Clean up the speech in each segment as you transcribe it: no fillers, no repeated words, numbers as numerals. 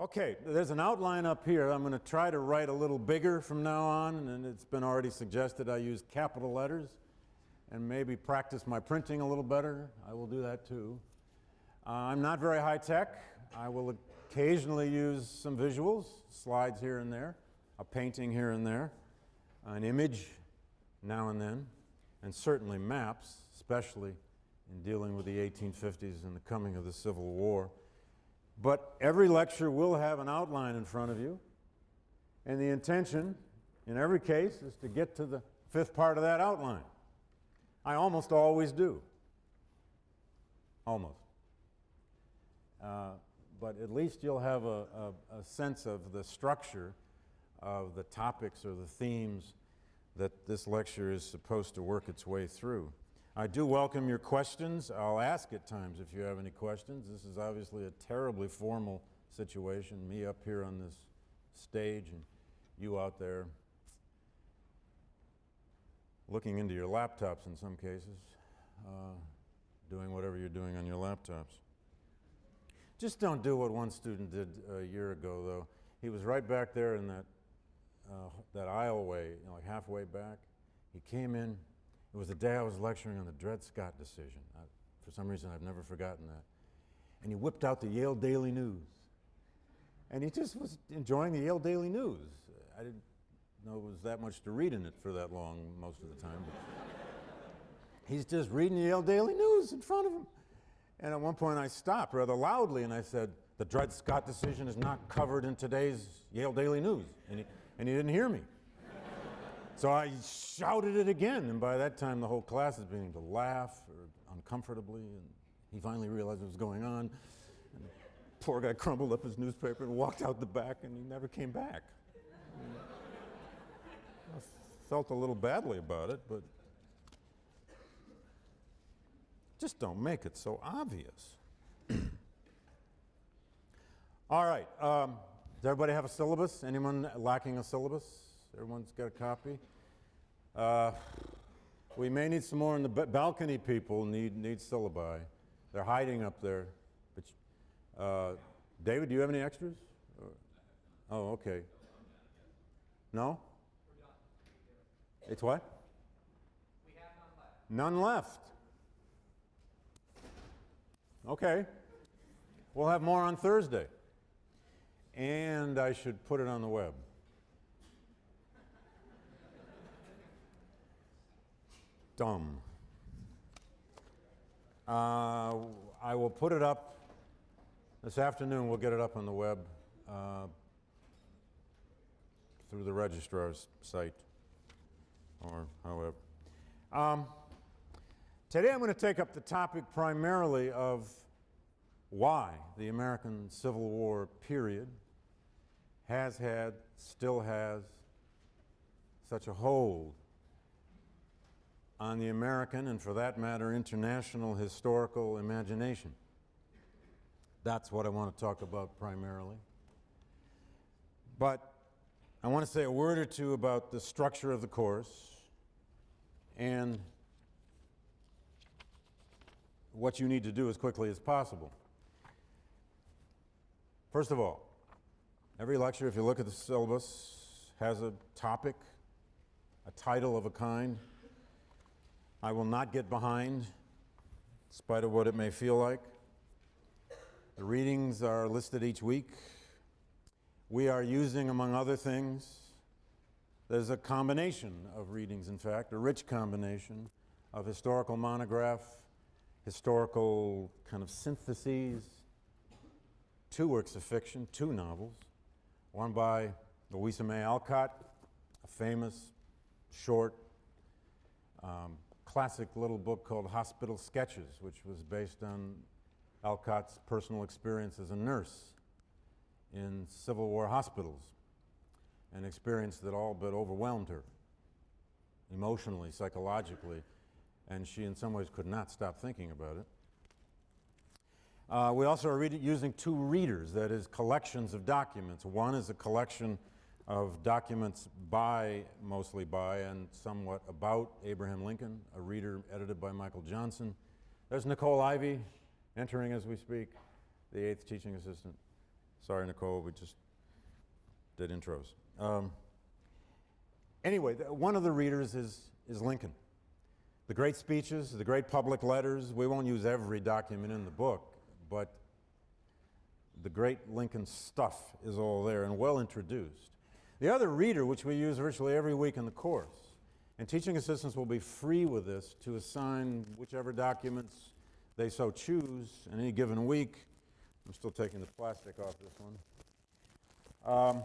Okay, there's an outline up here. I'm going to try to write a little bigger from now on, and it's been already suggested I use capital letters and maybe practice my printing a little better. I will do that too. I'm not very high tech. I will occasionally use some visuals, slides here and there, a painting here and there, an image now and then, and certainly maps, especially in dealing with the 1850s and the coming of the Civil War. But every lecture will have an outline in front of you, and the intention in every case is to get to the fifth part of that outline. I almost always do. Almost. But at least you'll have a sense of the structure of the topics or the themes that this lecture is supposed to work its way through. I do welcome your questions. I'll ask at times if you have any questions. This is obviously a terribly formal situation, me up here on this stage and you out there looking into your laptops in some cases, doing whatever you're doing on your laptops. Just don't do what one student did a year ago, though. He was right back there in that aisleway, like halfway back. He came in. It was the day I was lecturing on the Dred Scott decision. For some reason, I've never forgotten that. And he whipped out the Yale Daily News. And he just was enjoying the Yale Daily News. I didn't know there was that much to read in it for that long most of the time. He's just reading the Yale Daily News in front of him. And at one point I stopped rather loudly and I said, "The Dred Scott decision is not covered in today's Yale Daily News." And he didn't hear me. So I shouted it again, and by that time the whole class is beginning to laugh uncomfortably, and he finally realized what was going on. And the poor guy crumpled up his newspaper and walked out the back, and he never came back. I felt a little badly about it, but just don't make it so obvious. All right, does everybody have a syllabus? Anyone lacking a syllabus? Everyone's got a copy? We may need some more, and the balcony people need syllabi. They're hiding up there. But, David, do you have any extras? Oh, okay. No? It's what? We have none left. None left. Okay. We'll have more on Thursday. And I should put it on the web. Dumb. I will put it up this afternoon. We'll get it up on the web through the registrar's site or however. Today I'm going to take up the topic primarily of why the American Civil War period has had, still has, such a hold on the American, and for that matter, international historical imagination. That's what I want to talk about primarily. But I want to say a word or two about the structure of the course and what you need to do as quickly as possible. First of all, every lecture, if you look at the syllabus, has a topic, a title of a kind. I will not get behind, in spite of what it may feel like. The readings are listed each week. We are using, among other things, there's a combination of readings, in fact, a rich combination of historical monograph, historical kind of syntheses, 2 works of fiction, 2 novels, one by Louisa May Alcott, a famous, short, classic little book called Hospital Sketches, which was based on Alcott's personal experience as a nurse in Civil War hospitals, an experience that all but overwhelmed her emotionally, psychologically, and she in some ways could not stop thinking about it. We also are using 2 readers, that is, collections of documents. One is a collection of documents mostly by, and somewhat about Abraham Lincoln, a reader edited by Michael Johnson. There's Nicole Ivey, entering as we speak, the 8th teaching assistant. Sorry, Nicole, we just did intros. Anyway, one of the readers is Lincoln. The great speeches, the great public letters, we won't use every document in the book, but the great Lincoln stuff is all there and well introduced. The other reader, which we use virtually every week in the course, and teaching assistants will be free with this to assign whichever documents they so choose in any given week. I'm still taking the plastic off this one.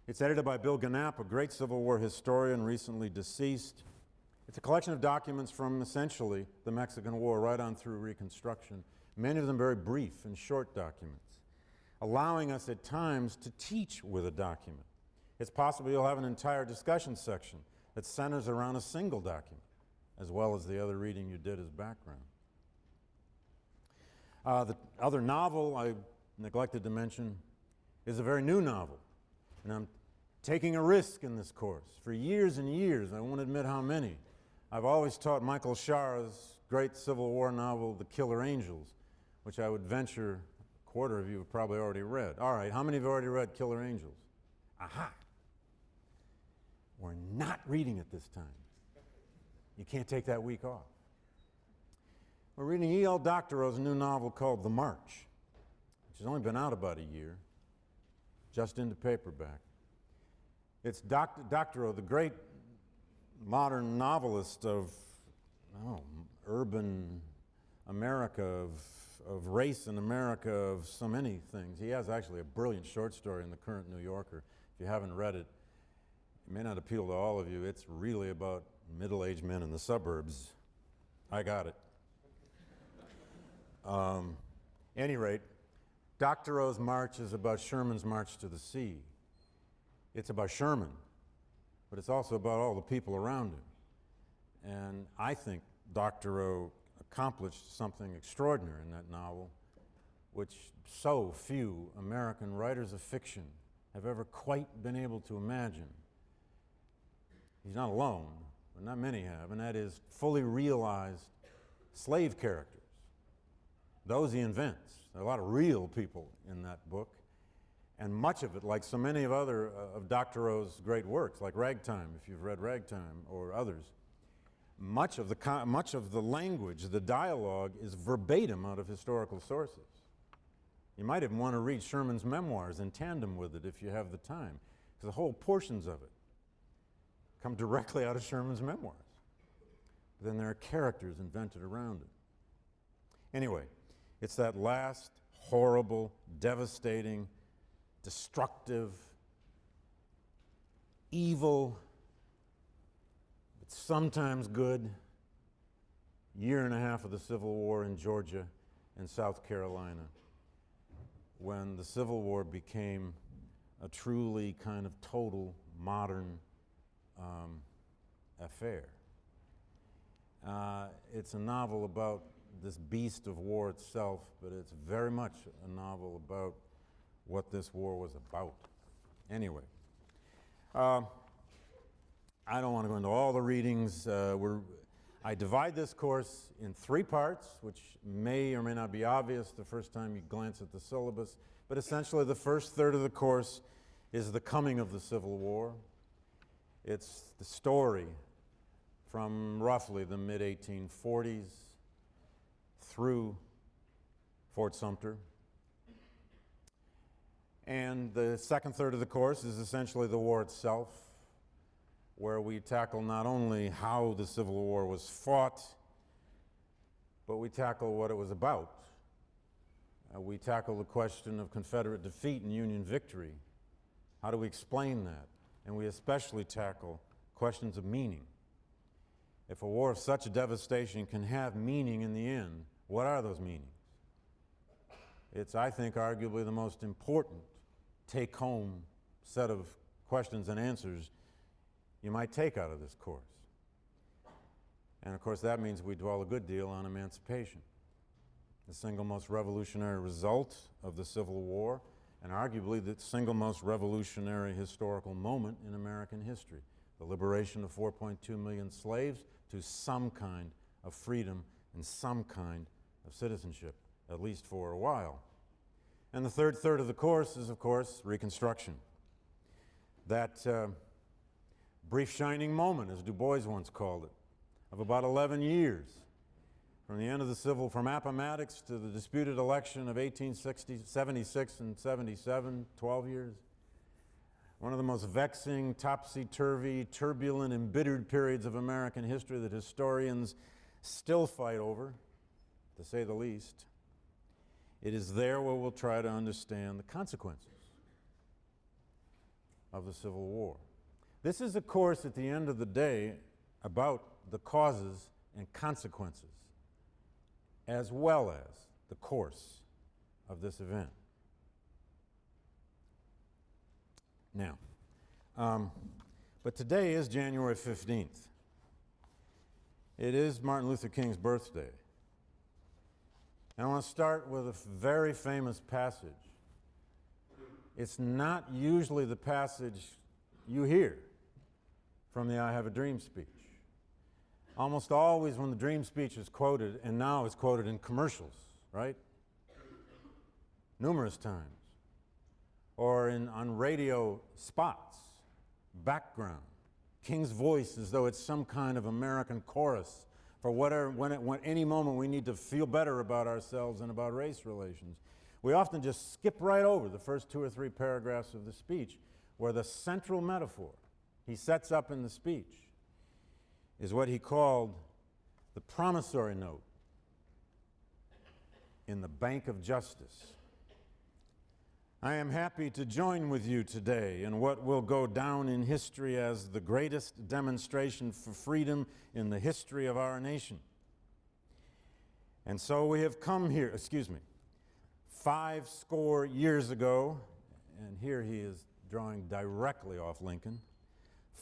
It's edited by Bill Gannap, a great Civil War historian, recently deceased. It's a collection of documents from essentially the Mexican War right on through Reconstruction, many of them very brief and short documents, allowing us at times to teach with a document. It's possible you'll have an entire discussion section that centers around a single document, as well as the other reading you did as background. The other novel I neglected to mention is a very new novel, and I'm taking a risk in this course. For years and years, I won't admit how many, I've always taught Michael Shara's great Civil War novel, The Killer Angels, which I would venture a quarter of you have probably already read. All right, how many have already read Killer Angels? Aha! We're not reading it this time. You can't take that week off. We're reading E.L. Doctorow's new novel called The March, which has only been out about a year, just into paperback. It's Doctorow, the great modern novelist of urban America, of race in America, of so many things. He has actually a brilliant short story in the current New Yorker. If you haven't read it, it may not appeal to all of you. It's really about middle-aged men in the suburbs. I got it. Any rate, Doctorow's March is about Sherman's march to the sea. It's about Sherman, but it's also about all the people around him. And I think Doctorow accomplished something extraordinary in that novel, which so few American writers of fiction have ever quite been able to imagine. He's not alone, but not many have, and that is fully realized slave characters. Those he invents. There are a lot of real people in that book, and much of it, like so many of other of Doctorow's great works, like Ragtime, if you've read Ragtime, or others, much of the language, the dialogue, is verbatim out of historical sources. You might even want to read Sherman's memoirs in tandem with it if you have the time, because the whole portions of it come directly out of Sherman's memoirs. But then there are characters invented around it. Anyway, it's that last horrible, devastating, destructive, evil, but sometimes good year and a half of the Civil War in Georgia and South Carolina, when the Civil War became a truly kind of total modern affair. It's a novel about this beast of war itself, but it's very much a novel about what this war was about. Anyway, I don't want to go into all the readings. I divide this course in 3 parts, which may or may not be obvious the first time you glance at the syllabus, but essentially the first third of the course is the coming of the Civil War. It's the story from roughly the mid-1840s through Fort Sumter. And the second third of the course is essentially the war itself, where we tackle not only how the Civil War was fought, but we tackle what it was about. We tackle the question of Confederate defeat and Union victory. How do we explain that? And we especially tackle questions of meaning. If a war of such a devastation can have meaning in the end, what are those meanings? It's, I think, arguably the most important take-home set of questions and answers you might take out of this course. And of course, that means we dwell a good deal on emancipation, the single most revolutionary result of the Civil War, and arguably the single most revolutionary historical moment in American history, the liberation of 4.2 million slaves to some kind of freedom and some kind of citizenship, at least for a while. And the third third of the course is, of course, Reconstruction. That brief shining moment, as Du Bois once called it, of about 11 years from the end of the civil, from Appomattox to the disputed election of 1876 and 77, 12 years. One of the most vexing, topsy-turvy, turbulent, embittered periods of American history that historians still fight over, to say the least. It is there where we'll try to understand the consequences of the Civil War. This is a course at the end of the day about the causes and consequences, as well as the course of this event. Now, but today is January 15th. It is Martin Luther King's birthday. And I want to start with a very famous passage. It's not usually the passage you hear from the I Have a Dream speech. Almost always when the dream speech is quoted, and now it's quoted in commercials, right? Numerous times. Or on radio spots, background. King's voice as though it's some kind of American chorus for when any moment we need to feel better about ourselves and about race relations. We often just skip right over the first 2 or 3 paragraphs of the speech, where the central metaphor he sets up in the speech is what he called the promissory note in the Bank of Justice. I am happy to join with you today in what will go down in history as the greatest demonstration for freedom in the history of our nation. And so we have come here, 50 years ago, and here he is drawing directly off Lincoln.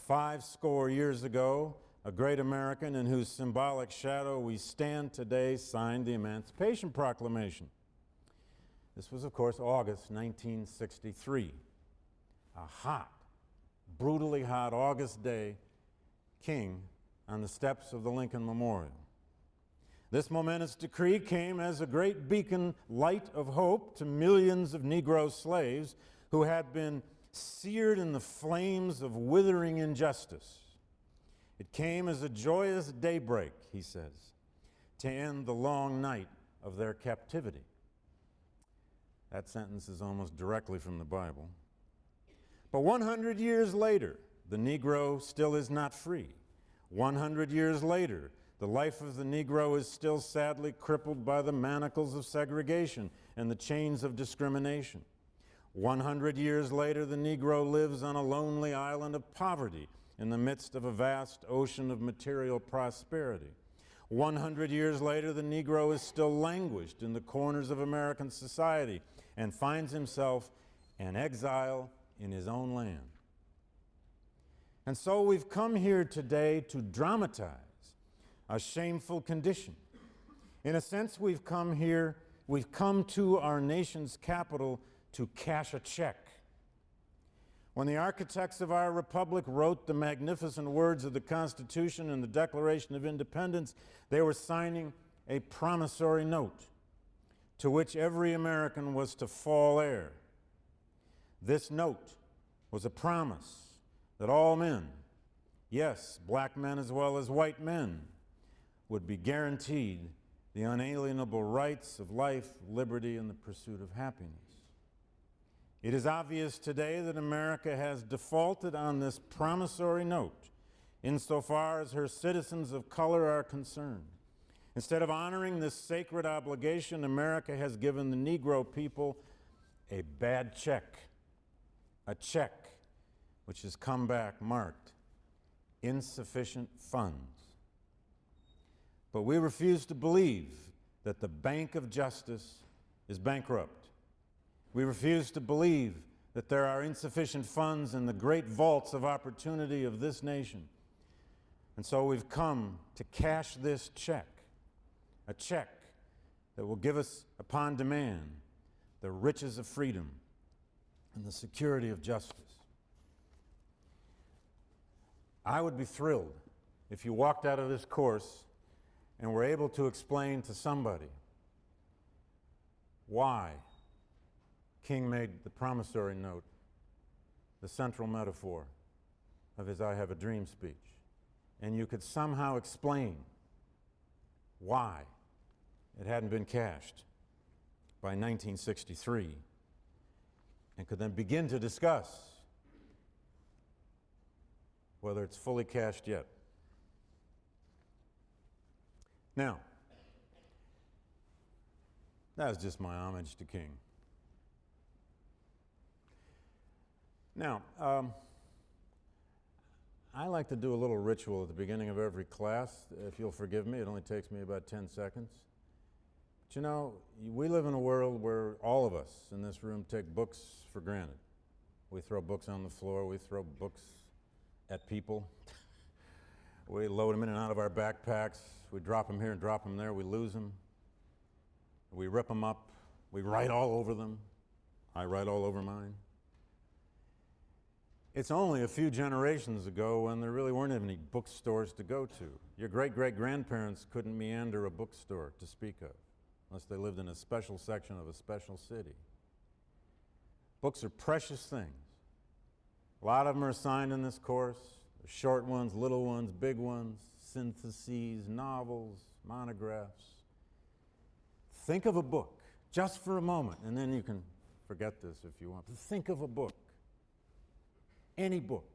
50 years ago, a great American in whose symbolic shadow we stand today signed the Emancipation Proclamation. This was, of course, August 1963. A hot, brutally hot August day, King on the steps of the Lincoln Memorial. This momentous decree came as a great beacon light of hope to millions of Negro slaves who had been seared in the flames of withering injustice. It came as a joyous daybreak, he says, to end the long night of their captivity. That sentence is almost directly from the Bible. But 100 years later, the Negro still is not free. 100 years later, the life of the Negro is still sadly crippled by the manacles of segregation and the chains of discrimination. 100 years later, the Negro lives on a lonely island of poverty in the midst of a vast ocean of material prosperity. 100 years later, the Negro is still languished in the corners of American society and finds himself an exile in his own land. And so we've come here today to dramatize a shameful condition. In a sense, we've come to our nation's capital to cash a check. When the architects of our republic wrote the magnificent words of the Constitution and the Declaration of Independence, they were signing a promissory note to which every American was to fall heir. This note was a promise that all men, yes, black men as well as white men, would be guaranteed the unalienable rights of life, liberty, and the pursuit of happiness. It is obvious today that America has defaulted on this promissory note insofar as her citizens of color are concerned. Instead of honoring this sacred obligation, America has given the Negro people a bad check, a check which has come back marked insufficient funds. But we refuse to believe that the Bank of Justice is bankrupt. We refuse to believe that there are insufficient funds in the great vaults of opportunity of this nation. And so we've come to cash this check, a check that will give us, upon demand, the riches of freedom and the security of justice. I would be thrilled if you walked out of this course and were able to explain to somebody why King made the promissory note the central metaphor of his I Have a Dream speech. And you could somehow explain why it hadn't been cashed by 1963, and could then begin to discuss whether it's fully cashed yet. Now, that was just my homage to King. Now, I like to do a little ritual at the beginning of every class. If you'll forgive me, it only takes me about 10 seconds. But you know, we live in a world where all of us in this room take books for granted. We throw books on the floor, we throw books at people. We load them in and out of our backpacks, we drop them here and drop them there, we lose them. We rip them up, we write all over them. I write all over mine. It's only a few generations ago when there really weren't any bookstores to go to. Your great-great-grandparents couldn't meander a bookstore to speak of, unless they lived in a special section of a special city. Books are precious things. A lot of them are assigned in this course. There's short ones, little ones, big ones, syntheses, novels, monographs. Think of a book, just for a moment, and then you can forget this if you want. But think of a book. Any book.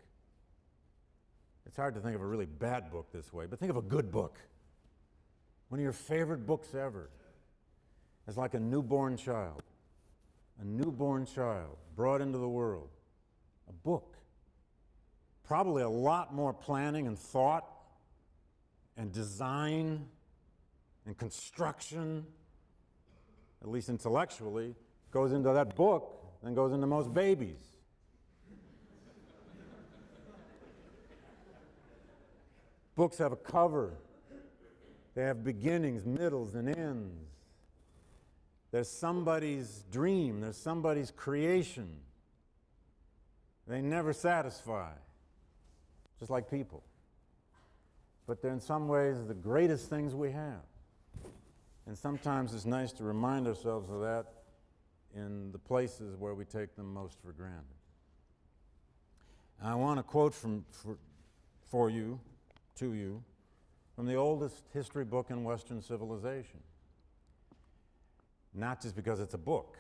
It's hard to think of a really bad book this way, but think of a good book. One of your favorite books ever. It's like a newborn child. A newborn child brought into the world. A book. Probably a lot more planning and thought and design and construction, at least intellectually, goes into that book than goes into most babies. Books have a cover. They have beginnings, middles, and ends. There's somebody's dream. There's somebody's creation. They never satisfy, just like people. But they're in some ways the greatest things we have. And sometimes it's nice to remind ourselves of that in the places where we take them most for granted. I want to quote for you, to you, from the oldest history book in Western civilization. Not just because it's a book,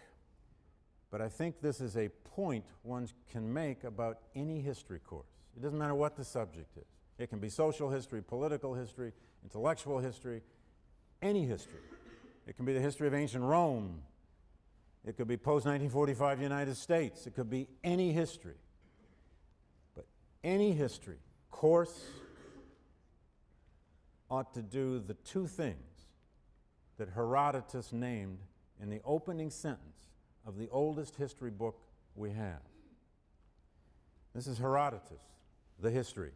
but I think this is a point one can make about any history course. It doesn't matter what the subject is. It can be social history, political history, intellectual history, any history. It can be the history of ancient Rome. It could be post-1945 United States. It could be any history. But any history course ought to do the two things that Herodotus named in the opening sentence of the oldest history book we have. This is Herodotus, the history.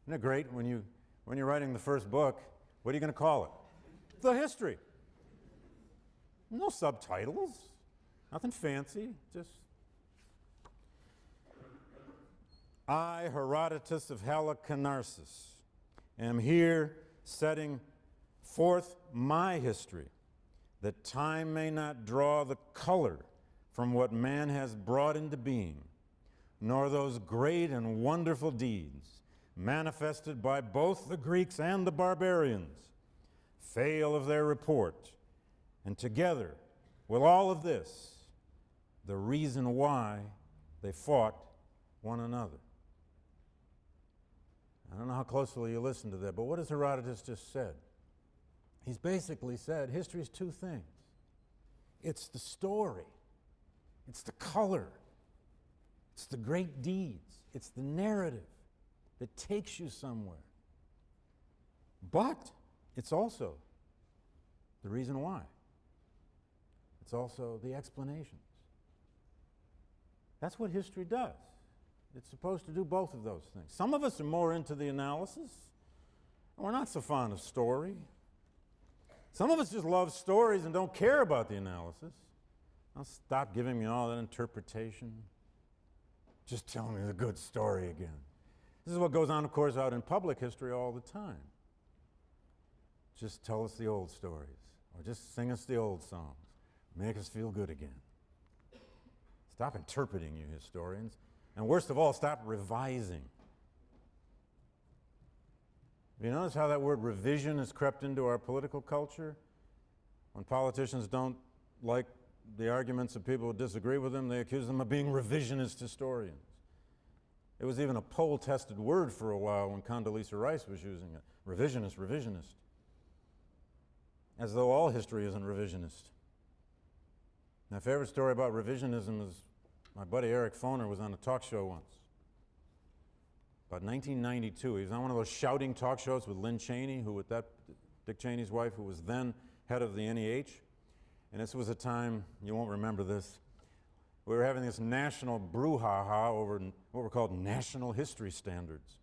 Isn't it great when you're writing the first book, what are you going to call it? The history. No subtitles, nothing fancy, just I, Herodotus of Halicarnassus, am here setting forth my history, that time may not draw the color from what man has brought into being, nor those great and wonderful deeds manifested by both the Greeks and the barbarians fail of their report, and together with all of this, the reason why they fought one another. I don't know how closely you listen to that, but what has Herodotus just said? He's basically said history is two things. It's the story. It's the color. It's the great deeds. It's the narrative that takes you somewhere. But it's also the reason why. It's also the explanations. That's what history does. It's supposed to do both of those things. Some of us are more into the analysis, and we're not so fond of story. Some of us just love stories and don't care about the analysis. Now stop giving me all that interpretation. Just tell me the good story again. This is what goes on, of course, out in public history all the time. Just tell us the old stories, or just sing us the old songs. Make us feel good again. Stop interpreting, you historians. And worst of all, stop revising. You notice how that word revision has crept into our political culture? When politicians don't like the arguments of people who disagree with them, they accuse them of being revisionist historians. It was even a poll-tested word for a while when Condoleezza Rice was using it. Revisionist, revisionist. As though all history isn't revisionist. My favorite story about revisionism is my buddy Eric Foner was on a talk show once. About 1992, he was on one of those shouting talk shows with Lynn Cheney, Dick Cheney's wife, who was then head of the NEH. And this was a time, you won't remember this, we were having this national brouhaha over what were called national history standards.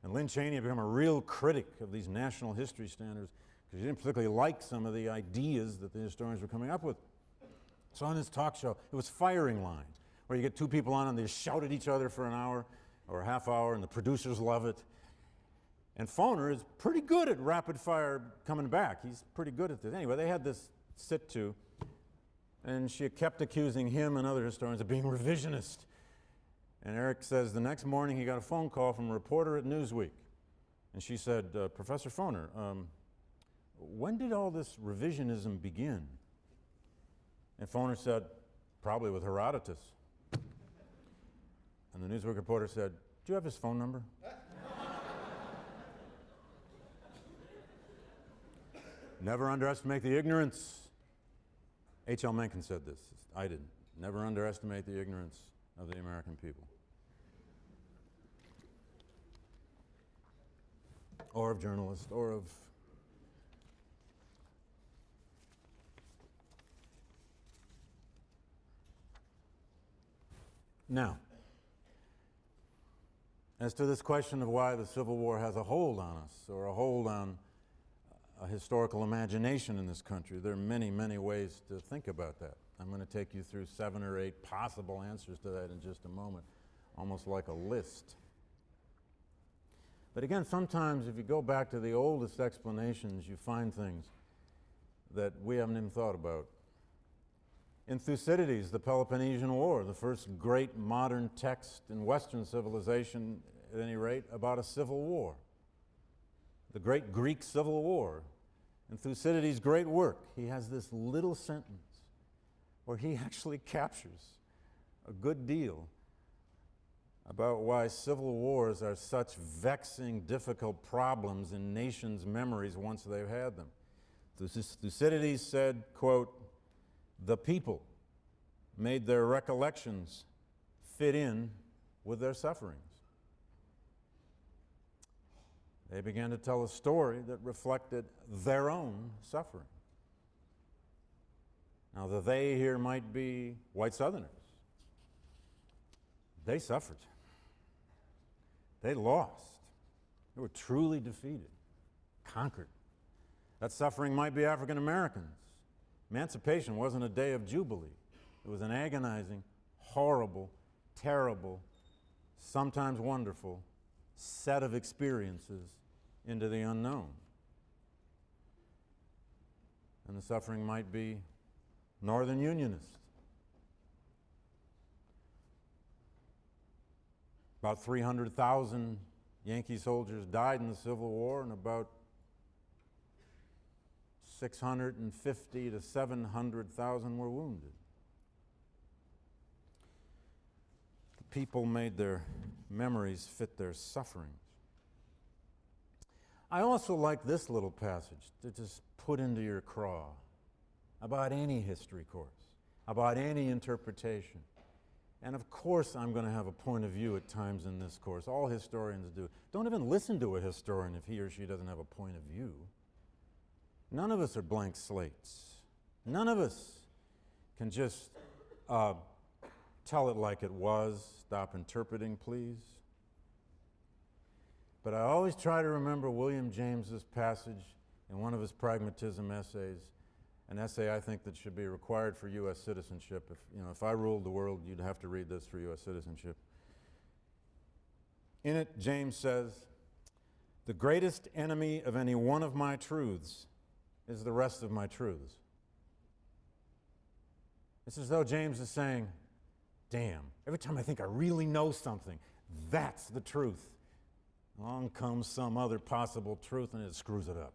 And Lynn Cheney had become a real critic of these national history standards because she didn't particularly like some of the ideas that the historians were coming up with. So on this talk show, it was firing line, where you get two people on and they shout at each other for an hour or a half hour, and the producers love it. And Foner is pretty good at rapid fire coming back. He's pretty good at this. Anyway, they had this sit-to, and she kept accusing him and other historians of being revisionist. And Eric says the next morning he got a phone call from a reporter at Newsweek. And she said, Professor Foner, when did all this revisionism begin? And Foner said, probably with Herodotus. And the Newsweek reporter said, do you have his phone number? Never underestimate the ignorance. H.L. Mencken said this. I didn't. Never underestimate the ignorance of the American people. Or of journalists, or of... Now, as to this question of why the Civil War has a hold on us, or a hold on a historical imagination in this country, there are many, many ways to think about that. I'm going to take you through 7 or 8 possible answers to that in just a moment, almost like a list. But again, sometimes if you go back to the oldest explanations, you find things that we haven't even thought about. In Thucydides, the Peloponnesian War, the first great modern text in Western civilization, at any rate, about a civil war. The great Greek Civil War. In Thucydides' great work, he has this little sentence where he actually captures a good deal about why civil wars are such vexing, difficult problems in nations' memories once they've had them. Thucydides said, quote, the people made their recollections fit in with their sufferings. They began to tell a story that reflected their own suffering. Now, the they here might be white Southerners. They suffered. They lost. They were truly defeated, conquered. That suffering might be African Americans. Emancipation wasn't a day of jubilee. It was an agonizing, horrible, terrible, sometimes wonderful set of experiences into the unknown. And the suffering might be Northern Unionists. About 300,000 Yankee soldiers died in the Civil War, and about 650 to 700,000 were wounded. The people made their memories fit their sufferings. I also like this little passage to just put into your craw about any history course, about any interpretation. And of course I'm going to have a point of view at times in this course. All historians do. Don't even listen to a historian if he or she doesn't have a point of view. None of us are blank slates. None of us can just tell it like it was. Stop interpreting, please. But I always try to remember William James's passage in one of his pragmatism essays, an essay I think that should be required for U.S. citizenship. If I ruled the world, you'd have to read this for U.S. citizenship. In it, James says, the greatest enemy of any one of my truths is the rest of my truths. It's as though James is saying, Damn, every time I think I really know something, that's the truth. Along comes some other possible truth and it screws it up.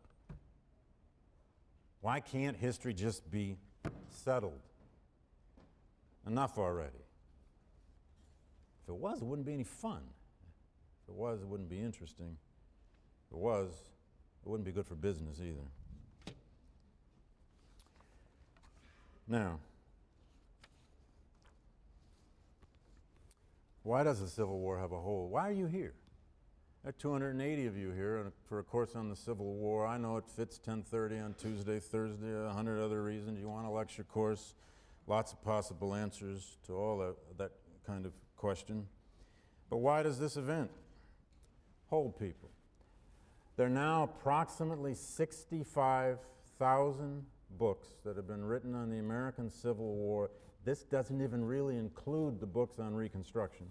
Why can't history just be settled? Enough already. If it was, it wouldn't be any fun. If it was, it wouldn't be interesting. If it was, it wouldn't be good for business either. Now, why does the Civil War have a hole? Why are you here? There are 280 of you here for a course on the Civil War. I know it fits 10:30 on Tuesday, Thursday, 100 other reasons. You want a lecture course, lots of possible answers to all that kind of question. But why does this event hold people? There are now approximately 65,000 books that have been written on the American Civil War. This doesn't even really include the books on Reconstruction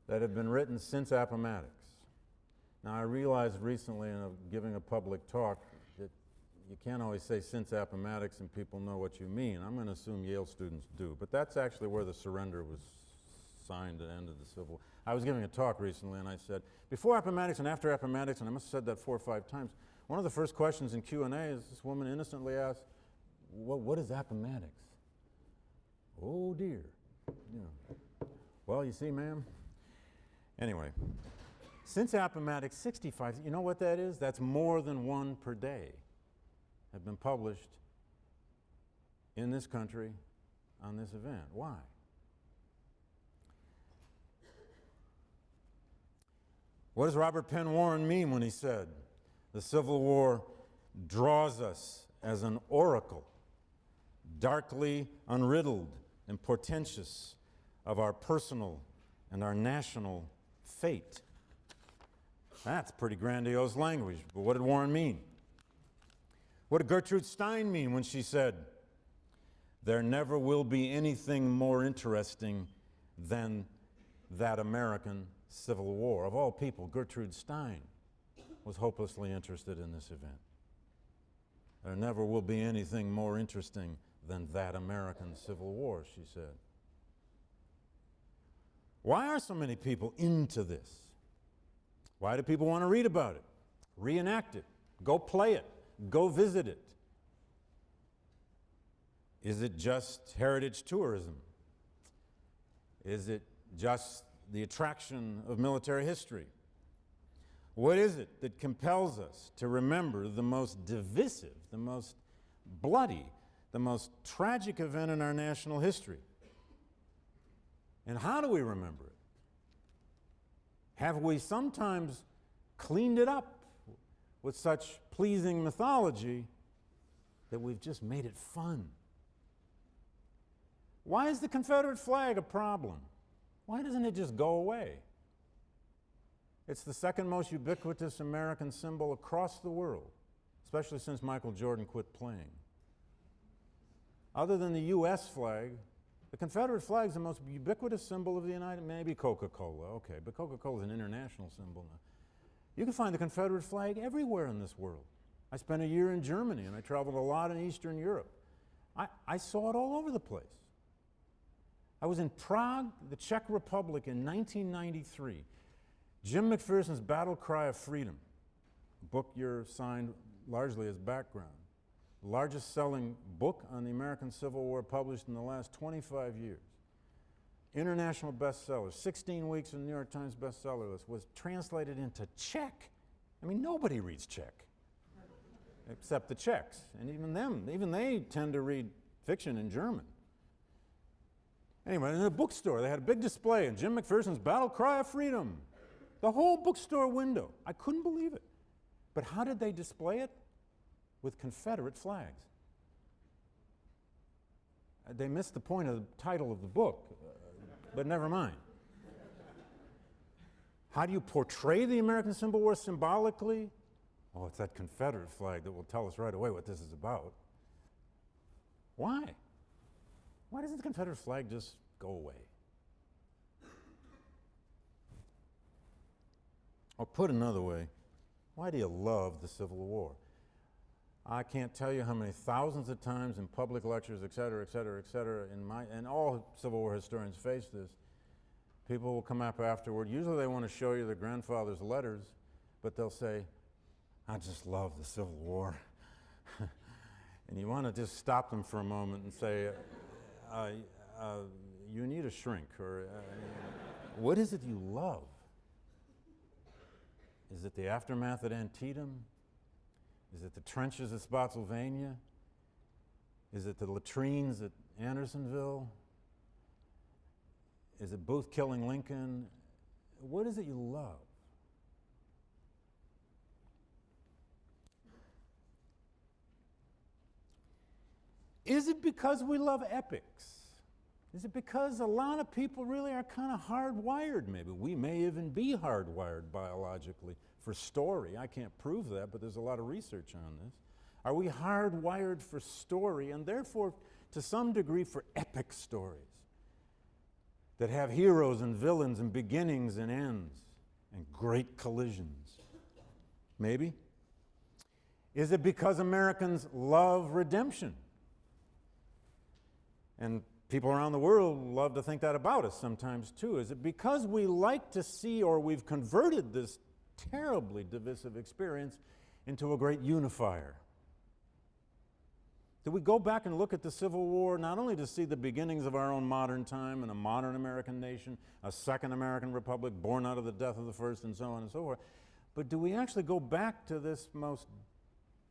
that have been written since Appomattox. Now, I realized recently in giving a public talk that you can't always say since Appomattox and people know what you mean. I'm going to assume Yale students do, but that's actually where the surrender was signed at the end of the Civil War. I was giving a talk recently and I said, before Appomattox and after Appomattox, and I must have said that 4 or 5 times, one of the first questions in Q&A is this woman innocently asked, what is Appomattox? Oh dear. You know. Well, you see, ma'am. Anyway, since Appomattox, 65, you know what that is? That's more than one per day have been published in this country on this event. Why? What does Robert Penn Warren mean when he said, the Civil War draws us as an oracle, darkly unriddled and portentous of our personal and our national fate? That's pretty grandiose language, but what did Warren mean? What did Gertrude Stein mean when she said, there never will be anything more interesting than that American Civil War? Of all people, Gertrude Stein was hopelessly interested in this event. There never will be anything more interesting than that American Civil War, she said. Why are so many people into this? Why do people want to read about it, reenact it, go play it, go visit it? Is it just heritage tourism? Is it just the attraction of military history? What is it that compels us to remember the most divisive, the most bloody, the most tragic event in our national history? And how do we remember it? Have we sometimes cleaned it up with such pleasing mythology that we've just made it fun? Why is the Confederate flag a problem? Why doesn't it just go away? It's the second most ubiquitous American symbol across the world, especially since Michael Jordan quit playing. Other than the U.S. flag, the Confederate flag is the most ubiquitous symbol of the United, maybe Coca-Cola, okay, but Coca-Cola is an international symbol now. You can find the Confederate flag everywhere in this world. I spent a year in Germany and I traveled a lot in Eastern Europe. I saw it all over the place. I was in Prague, the Czech Republic in 1993. Jim McPherson's Battle Cry of Freedom, a book you're signed largely as background. Largest selling book on the American Civil War published in the last 25 years. International bestseller, 16 weeks in the New York Times bestseller list, was translated into Czech. I mean, nobody reads Czech, except the Czechs. And even they tend to read fiction in German. Anyway, in a bookstore, they had a big display of Jim McPherson's Battle Cry of Freedom. The whole bookstore window. I couldn't believe it. But how did they display it? With Confederate flags. They missed the point of the title of the book, but never mind. How do you portray the American Civil War symbolically? Oh, it's that Confederate flag that will tell us right away what this is about. Why? Why doesn't the Confederate flag just go away? Or put another way, why do you love the Civil War? I can't tell you how many thousands of times in public lectures, et cetera, et cetera, et cetera, and all Civil War historians face this. People will come up afterward. Usually they want to show you their grandfather's letters, but they'll say, I just love the Civil War. And you want to just stop them for a moment and say, you need a shrink, or what is it you love? Is it the aftermath at Antietam? Is it the trenches at Spotsylvania? Is it the latrines at Andersonville? Is it Booth killing Lincoln? What is it you love? Is it because we love epics? Is it because a lot of people really are kind of hardwired, maybe? We may even be hardwired biologically for story. I can't prove that, but there's a lot of research on this. Are we hardwired for story, and therefore, to some degree, for epic stories that have heroes and villains and beginnings and ends and great collisions? Maybe. Is it because Americans love redemption? And people around the world love to think that about us sometimes too. Is it because we like to see, or we've converted this terribly divisive experience into a great unifier? Do we go back and look at the Civil War not only to see the beginnings of our own modern time and a modern American nation, a second American republic born out of the death of the first, and so on and so forth, but do we actually go back to this most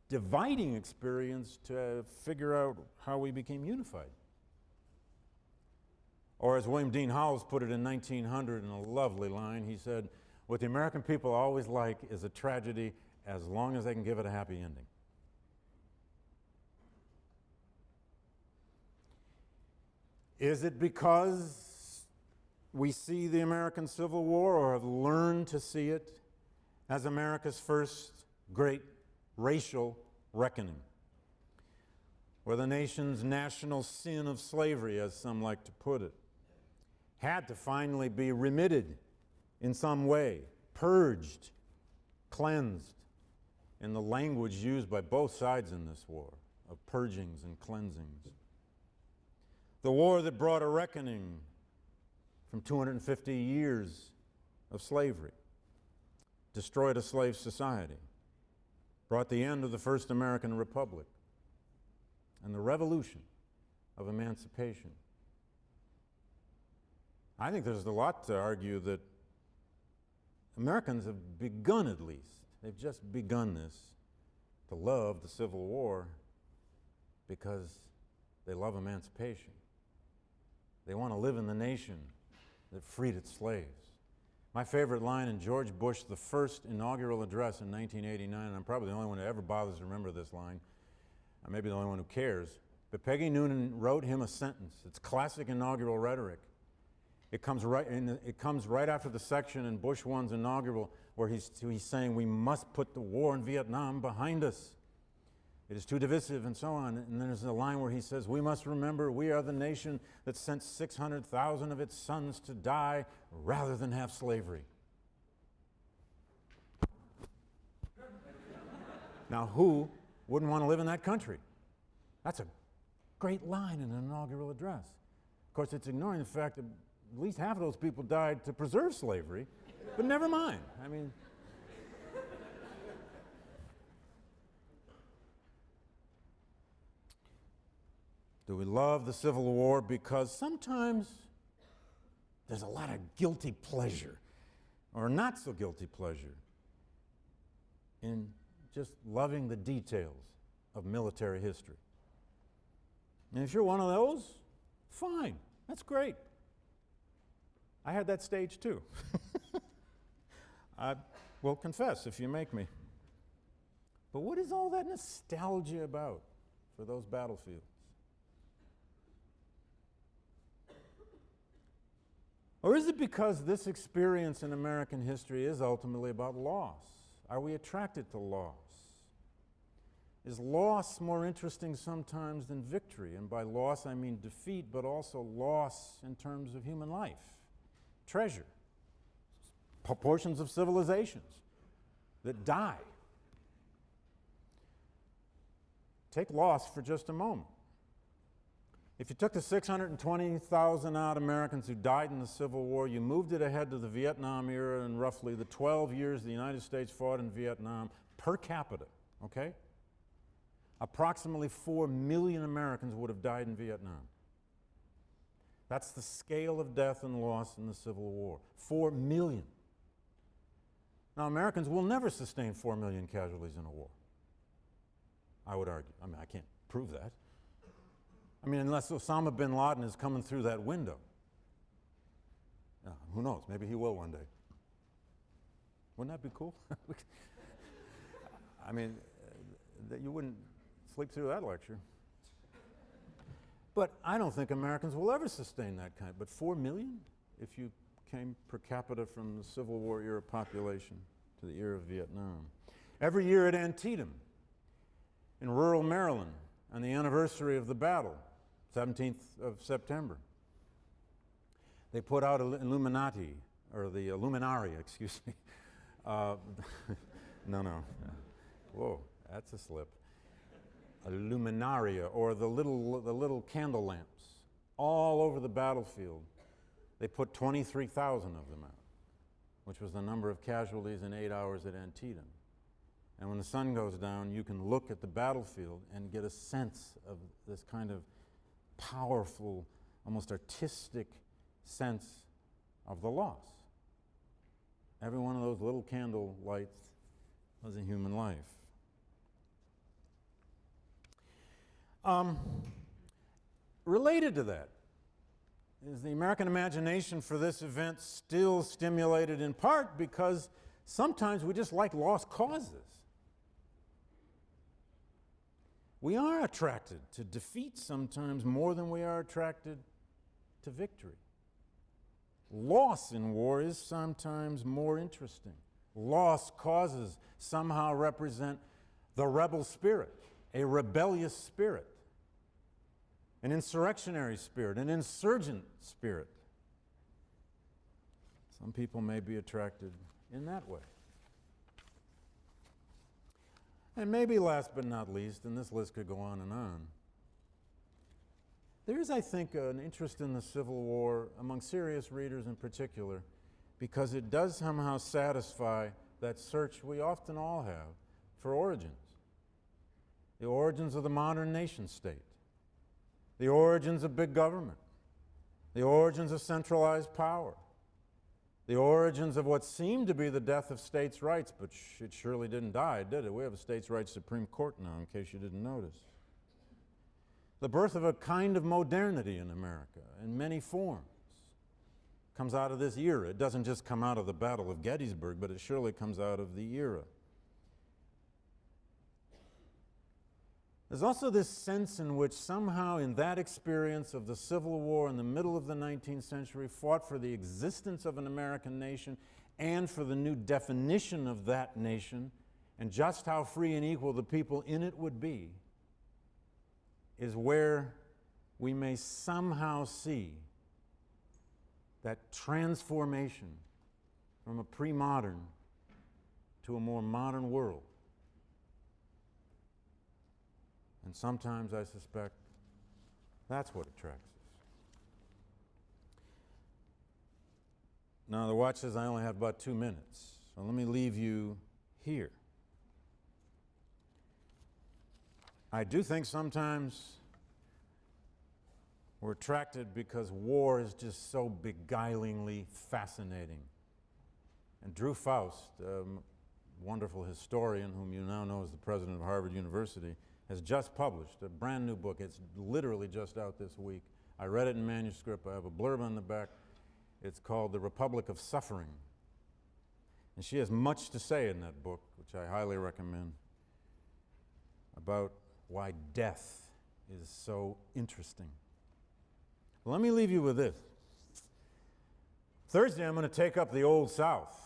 dividing experience to figure out how we became unified? Or as William Dean Howells put it in 1900 in a lovely line, he said, what the American people always like is a tragedy as long as they can give it a happy ending. Is it because we see the American Civil War, or have learned to see it, as America's first great racial reckoning, where the nation's national sin of slavery, as some like to put it, had to finally be remitted in some way, purged, cleansed, in the language used by both sides in this war, of purgings and cleansings. The war that brought a reckoning from 250 years of slavery, destroyed a slave society, brought the end of the first American Republic, and the revolution of emancipation. I think there's a lot to argue that Americans have begun, at least, they've just begun this, to love the Civil War because they love emancipation. They want to live in the nation that freed its slaves. My favorite line in George Bush, the first inaugural address in 1989, and I'm probably the only one who ever bothers to remember this line, I may be the only one who cares, but Peggy Noonan wrote him a sentence. It's classic inaugural rhetoric. It comes right after the section in Bush 1's inaugural where he's saying we must put the war in Vietnam behind us. It is too divisive, and so on. And then there's a line where he says, we must remember we are the nation that sent 600,000 of its sons to die rather than have slavery. Now, who wouldn't want to live in that country? That's a great line in an inaugural address. Of course, it's ignoring the fact that at least half of those people died to preserve slavery, but never mind. I mean, do we love the Civil War because sometimes there's a lot of guilty pleasure, or not so guilty pleasure, in just loving the details of military history? And if you're one of those, fine, that's great. I had that stage too. I will confess if you make me. But what is all that nostalgia about for those battlefields? Or is it because this experience in American history is ultimately about loss? Are we attracted to loss? Is loss more interesting sometimes than victory? And by loss I mean defeat, but also loss in terms of human life, treasure, portions of civilizations that die. take loss for just a moment. If you took the 620,000 odd Americans who died in the Civil War, you moved it ahead to the Vietnam era and roughly the 12 years the United States fought in Vietnam per capita, okay? Approximately 4 million Americans would have died in Vietnam. That's the scale of death and loss in the Civil War. 4 million. Now, Americans will never sustain 4 million casualties in a war, I would argue. I mean, I can't prove that. I mean, unless Osama bin Laden is coming through that window. Who knows? Maybe he will one day. Wouldn't that be cool? I mean, you wouldn't sleep through that lecture. But I don't think Americans will ever sustain that kind. But 4 million, if you came per capita from the Civil War era population to the era of Vietnam. Every year at Antietam, in rural Maryland, on the anniversary of the battle, 17th of September, they put out Illuminati, or the Illuminaria, excuse me. No. Whoa, that's a slip. Illuminaria, or the little candle lamps, all over the battlefield. They put 23,000 of them out, which was the number of casualties in 8 hours at Antietam. And when the sun goes down, you can look at the battlefield and get a sense of this kind of powerful, almost artistic sense of the loss. Every one of those little candle lights was a human life. Related to that is the American imagination for this event still stimulated in part because sometimes we just like lost causes. We are attracted to defeat sometimes more than we are attracted to victory. Loss in war is sometimes more interesting. Lost causes somehow represent the rebel spirit, a rebellious spirit, an insurrectionary spirit, an insurgent spirit. Some people may be attracted in that way. And maybe last but not least, and this list could go on and on, there is, I think, an interest in the Civil War among serious readers in particular, because it does somehow satisfy that search we often all have for origins. The origins of the modern nation state, the origins of big government, the origins of centralized power, the origins of what seemed to be the death of states' rights, but it surely didn't die, did it? We have a states' rights Supreme Court now, in case you didn't notice. The birth of a kind of modernity in America in many forms comes out of this era. It doesn't just come out of the Battle of Gettysburg, but it surely comes out of the era. There's also this sense in which somehow in that experience of the Civil War in the middle of the 19th century, fought for the existence of an American nation and for the new definition of that nation and just how free and equal the people in it would be, is where we may somehow see that transformation from a pre-modern to a more modern world. And sometimes I suspect that's what attracts us. Now the watch says I only have about 2 minutes, so let me leave you here. I do think sometimes we're attracted because war is just so beguilingly fascinating. And Drew Faust, a wonderful historian whom you now know as the president of Harvard University, has just published a brand new book. It's literally just out this week. I read it in manuscript. I have a blurb on the back. It's called The Republic of Suffering. And she has much to say in that book, which I highly recommend, about why death is so interesting. Let me leave you with this. Thursday, I'm going to take up the Old South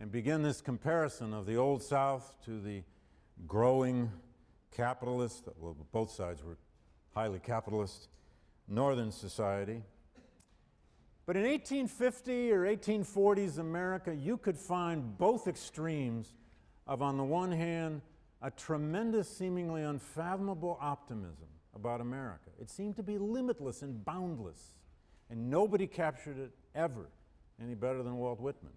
and begin this comparison of the Old South to the growing capitalist, well, both sides were highly capitalist, northern society. But in 1850 or 1840s America, you could find both extremes of, on the one hand, a tremendous, seemingly unfathomable optimism about America. It seemed to be limitless and boundless, and nobody captured it ever any better than Walt Whitman.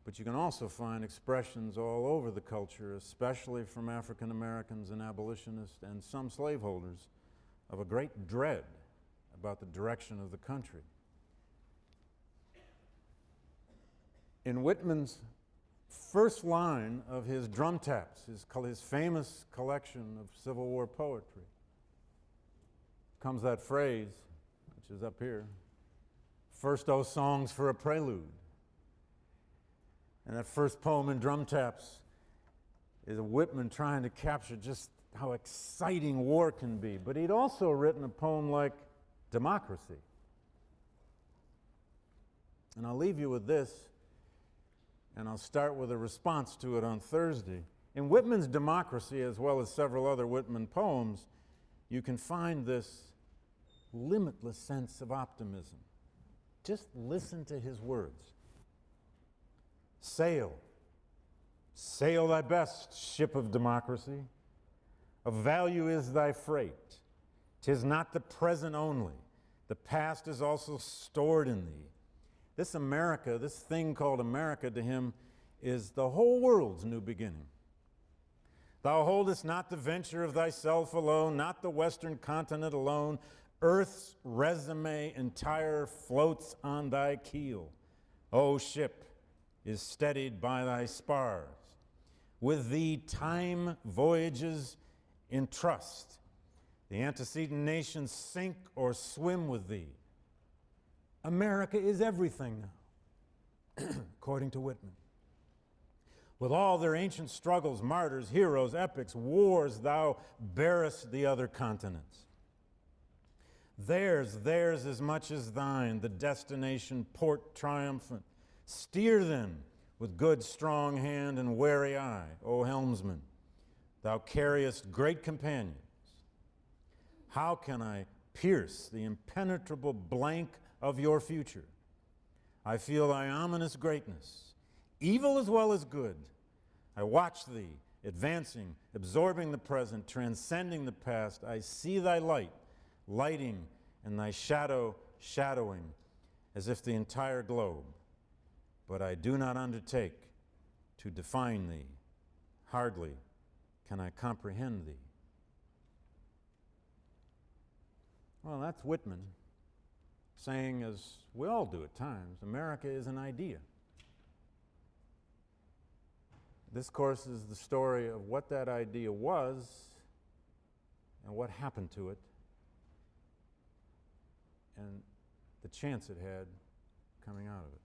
But you can also find expressions all over the culture, especially from African Americans and abolitionists and some slaveholders, of a great dread about the direction of the country. In Whitman's first line of his drum taps, his famous collection of Civil War poetry, comes that phrase, which is up here, "First, O songs for a prelude." And that first poem in drum taps is Whitman trying to capture just how exciting war can be. But he'd also written a poem like Democracy. And I'll leave you with this, and I'll start with a response to it on Thursday. In Whitman's Democracy, as well as several other Whitman poems, you can find this limitless sense of optimism. Just listen to his words. Sail, sail thy best, ship of democracy. Of value is thy freight. 'Tis not the present only, the past is also stored in thee. This America, this thing called America to him, is the whole world's new beginning. Thou holdest not the venture of thyself alone, not the western continent alone. Earth's resume entire floats on thy keel. O ship, is steadied by thy spars. With thee time voyages in trust. The antecedent nations sink or swim with thee. America is everything now, according to Whitman. With all their ancient struggles, martyrs, heroes, epics, wars, thou bearest the other continents. Theirs as much as thine, the destination port triumphant. Steer then with good strong hand and wary eye, O helmsman. Thou carriest great companions. How can I pierce the impenetrable blank of your future? I feel thy ominous greatness, evil as well as good. I watch thee, advancing, absorbing the present, transcending the past. I see thy light, lighting, and thy shadow, shadowing, as if the entire globe. But I do not undertake to define thee. Hardly can I comprehend thee. Well, that's Whitman saying, as we all do at times, America is an idea. This course is the story of what that idea was and what happened to it and the chance it had coming out of it.